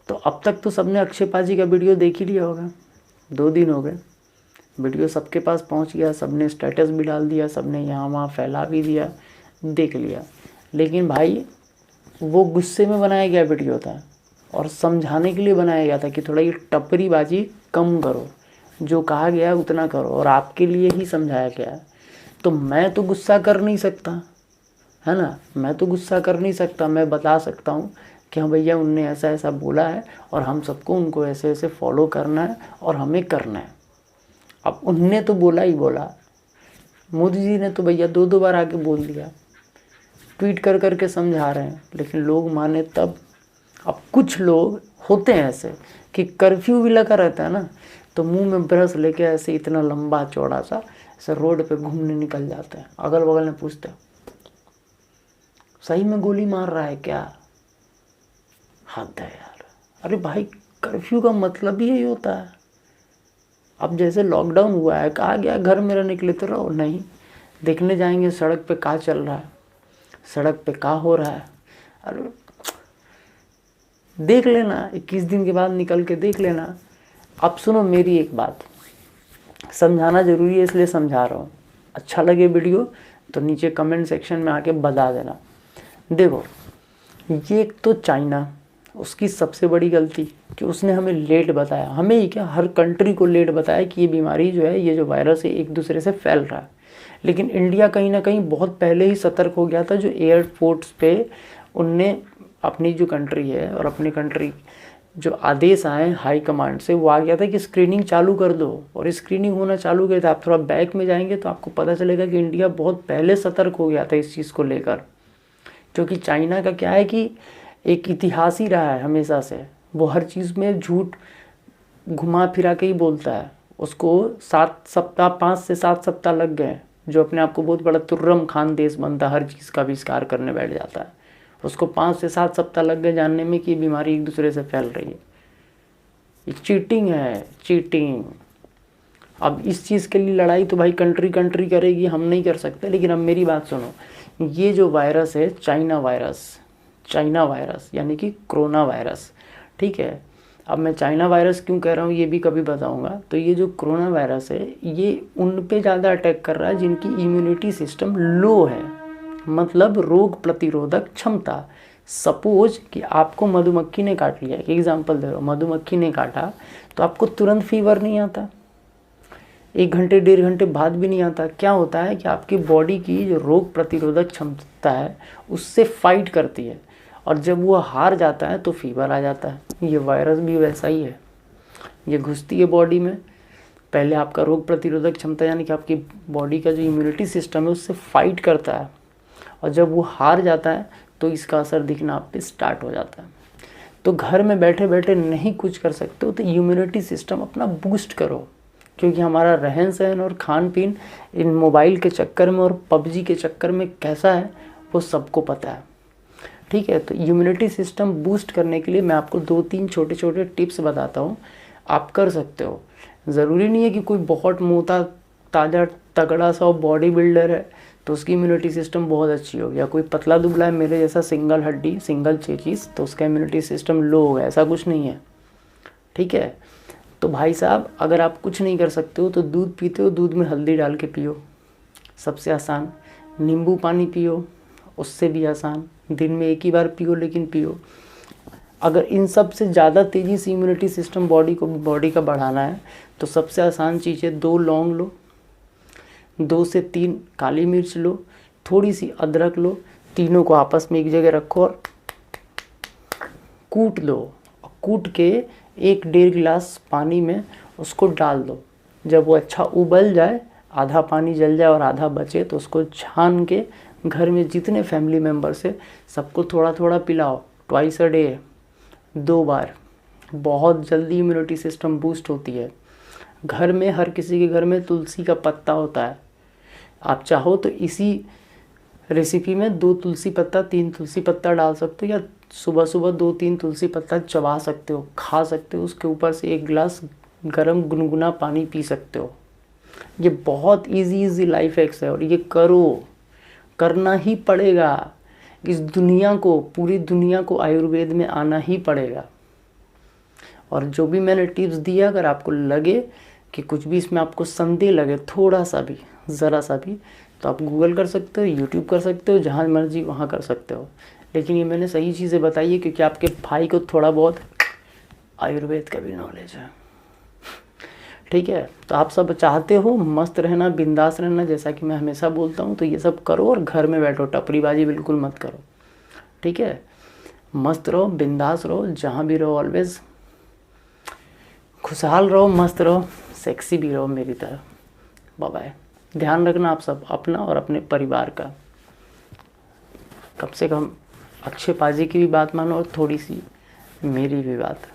तो अब तक तो सबने अक्षय पाजी का वीडियो देख ही लिया होगा, 2 दिन हो गए, वीडियो सबके पास पहुंच गया, सबने स्टेटस भी डाल दिया, सबने यहाँ वहाँ फैला भी दिया, देख लिया। लेकिन भाई वो गुस्से में बनाया गया वीडियो था और समझाने के लिए बनाया गया था कि थोड़ा ये टपरीबाजी कम करो, जो कहा गया उतना करो, और आपके लिए ही समझाया गया है। तो मैं तो गुस्सा कर नहीं सकता, है ना, मैं तो गुस्सा कर नहीं सकता, मैं बता सकता हूँ कि हाँ भैया उनने ऐसा ऐसा बोला है और हम सबको उनको ऐसे ऐसे फॉलो करना है और हमें करना है। अब उनने तो बोला ही बोला, मोदी जी ने तो भैया 2-2 बार आके बोल दिया, ट्वीट कर कर के समझा रहे हैं, लेकिन लोग माने तब। अब कुछ लोग होते हैं ऐसे कि कर्फ्यू भी लगा रहता है ना, तो मुंह में ब्रश लेके ऐसे इतना लंबा चौड़ा सा ऐसे रोड पे घूमने निकल जाते हैं। अगल बगल में पूछते हैं सही में गोली मार रहा है क्या? हद है यार। अरे भाई कर्फ्यू का मतलब ही यही होता है। अब जैसे लॉकडाउन हुआ है, कहा गया घर में रहने के लिए, तो रहो नहीं, देखने जाएंगे सड़क पे क्या चल रहा है, सड़क पे क्या हो रहा है। अरे देख लेना, 21 दिन के बाद निकल के देख लेना। अब सुनो मेरी एक बात, समझाना ज़रूरी है इसलिए समझा रहा हूँ। अच्छा लगे वीडियो तो नीचे कमेंट सेक्शन में आके बता देना। देखो ये एक तो चाइना, उसकी सबसे बड़ी गलती कि उसने हमें लेट बताया, हमें ही क्या हर कंट्री को लेट बताया कि ये बीमारी जो है, ये जो वायरस है एक दूसरे से फैल रहा है। लेकिन इंडिया कहीं ना कहीं बहुत पहले ही सतर्क हो गया था। जो एयरपोर्ट्स पे उनने अपनी जो कंट्री है और अपनी कंट्री जो आदेश आए हाई कमांड से, वो आ गया था कि स्क्रीनिंग चालू कर दो, और स्क्रीनिंग होना चालू किया था। आप थोड़ा बैक में जाएंगे तो आपको पता चलेगा कि इंडिया बहुत पहले सतर्क हो गया था इस चीज़ को लेकर। क्योंकि चाइना का क्या है कि एक इतिहास ही रहा है हमेशा से, वो हर चीज़ में झूठ घुमा फिरा के ही बोलता है। उसको 5 से 7 सप्ताह लग गए, जो अपने आप को बहुत बड़ा तुर्रम खान देश बनता, हर चीज़ का आविष्कार करने बैठ जाता है, उसको 5 से 7 सप्ताह लग गए जानने में कि बीमारी एक दूसरे से फैल रही है। ये चीटिंग है, चीटिंग। अब इस चीज़ के लिए लड़ाई तो भाई कंट्री करेगी, हम नहीं कर सकते। लेकिन अब मेरी बात सुनो, ये जो वायरस है चाइना वायरस यानी कि कोरोना वायरस, ठीक है। अब मैं चाइना वायरस क्यों कह रहा हूँ ये भी कभी बताऊँगा। तो ये जो कोरोना वायरस है ये उन पे ज़्यादा अटैक कर रहा है जिनकी इम्यूनिटी सिस्टम लो है, मतलब रोग प्रतिरोधक क्षमता। सपोज कि आपको मधुमक्खी ने काट लिया, एक एग्जांपल दे रहा हूँ, मधुमक्खी ने काटा तो आपको तुरंत फीवर नहीं आता, 1 घंटे 1.5 घंटे बाद भी नहीं आता। क्या होता है कि आपकी बॉडी की जो रोग प्रतिरोधक क्षमता है उससे फाइट करती है, और जब वो हार जाता है तो फीवर आ जाता है। ये वायरस भी वैसा ही है, ये घुसती है बॉडी में, पहले आपका रोग प्रतिरोधक क्षमता यानी कि आपकी बॉडी का जो इम्यूनिटी सिस्टम है उससे फाइट करता है, और जब वो हार जाता है तो इसका असर दिखना आप पे स्टार्ट हो जाता है। तो घर में बैठे बैठे नहीं कुछ कर सकते हो तो इम्यूनिटी सिस्टम अपना बूस्ट करो, क्योंकि हमारा रहन सहन और खान पीन इन मोबाइल के चक्कर में और पबजी के चक्कर में कैसा है वो सबको पता है, ठीक है। तो इम्यूनिटी सिस्टम बूस्ट करने के लिए मैं आपको 2-3 छोटे छोटे टिप्स बताता हूँ, आप कर सकते हो। ज़रूरी नहीं है कि कोई बहुत मोटा ताज़ा तगड़ा सा बॉडी बिल्डर है तो उसकी इम्यूनिटी सिस्टम बहुत अच्छी होगी, या कोई पतला दुबला है मेरे जैसा सिंगल हड्डी सिंगल चीज़ तो उसका इम्यूनिटी सिस्टम लो होगा, ऐसा कुछ नहीं है, ठीक है। तो भाई साहब अगर आप कुछ नहीं कर सकते हो तो दूध पीते हो, दूध में हल्दी डाल के पियो, सबसे आसान। नींबू पानी पियो, उससे भी आसान, दिन में 1 ही बार पियो लेकिन पियो। अगर इन सब से ज़्यादा तेज़ी से इम्यूनिटी सिस्टम बॉडी का बढ़ाना है तो सबसे आसान चीज़ है 2 लौंग लो, 2 से 3 काली मिर्च लो, थोड़ी सी अदरक लो, तीनों को आपस में एक जगह रखो और कूट लो। कूट के 1-1.5 गिलास पानी में उसको डाल दो। जब वो अच्छा उबल जाए, आधा पानी जल जाए और आधा बचे तो उसको छान के घर में जितने फैमिली मेम्बर्स है सबको थोड़ा थोड़ा पिलाओ, ट्वाइस अ डे, 2 बार। बहुत जल्दी इम्यूनिटी सिस्टम बूस्ट होती है। घर में हर किसी के घर में तुलसी का पत्ता होता है, आप चाहो तो इसी रेसिपी में 2 तुलसी पत्ता 3 तुलसी पत्ता डाल सकते हो, या सुबह सुबह 2-3 तुलसी पत्ता चबा सकते हो, खा सकते हो, उसके ऊपर से 1 गिलास गर्म गुनगुना पानी पी सकते हो। ये बहुत इजी लाइफ हैक्स है और ये करना ही पड़ेगा। इस दुनिया को, पूरी दुनिया को आयुर्वेद में आना ही पड़ेगा। और जो भी मैंने टिप्स दिया, अगर आपको लगे कि कुछ भी इसमें आपको संदेह लगे थोड़ा सा भी, ज़रा सा भी, तो आप गूगल कर सकते हो, यूट्यूब कर सकते हो, जहाँ मर्जी वहाँ कर सकते हो। लेकिन ये मैंने सही चीज़ें बताई है क्योंकि आपके भाई को थोड़ा बहुत आयुर्वेद का भी नॉलेज है। ठीक है, तो आप सब चाहते हो मस्त रहना, बिंदास रहना, जैसा कि मैं हमेशा बोलता हूँ, तो ये सब करो और घर में बैठो, टपरीबाजी बिल्कुल मत करो। ठीक है, मस्त रहो, बिंदास रहो, जहाँ भी रहो, ऑलवेज खुशहाल रहो, मस्त रहो, सेक्सी भी रहो मेरी तरह। Bye bye. ध्यान रखना आप सब अपना और अपने परिवार का। कम से कम अक्षय पाजी की भी बात मानो और थोड़ी सी मेरी भी बात।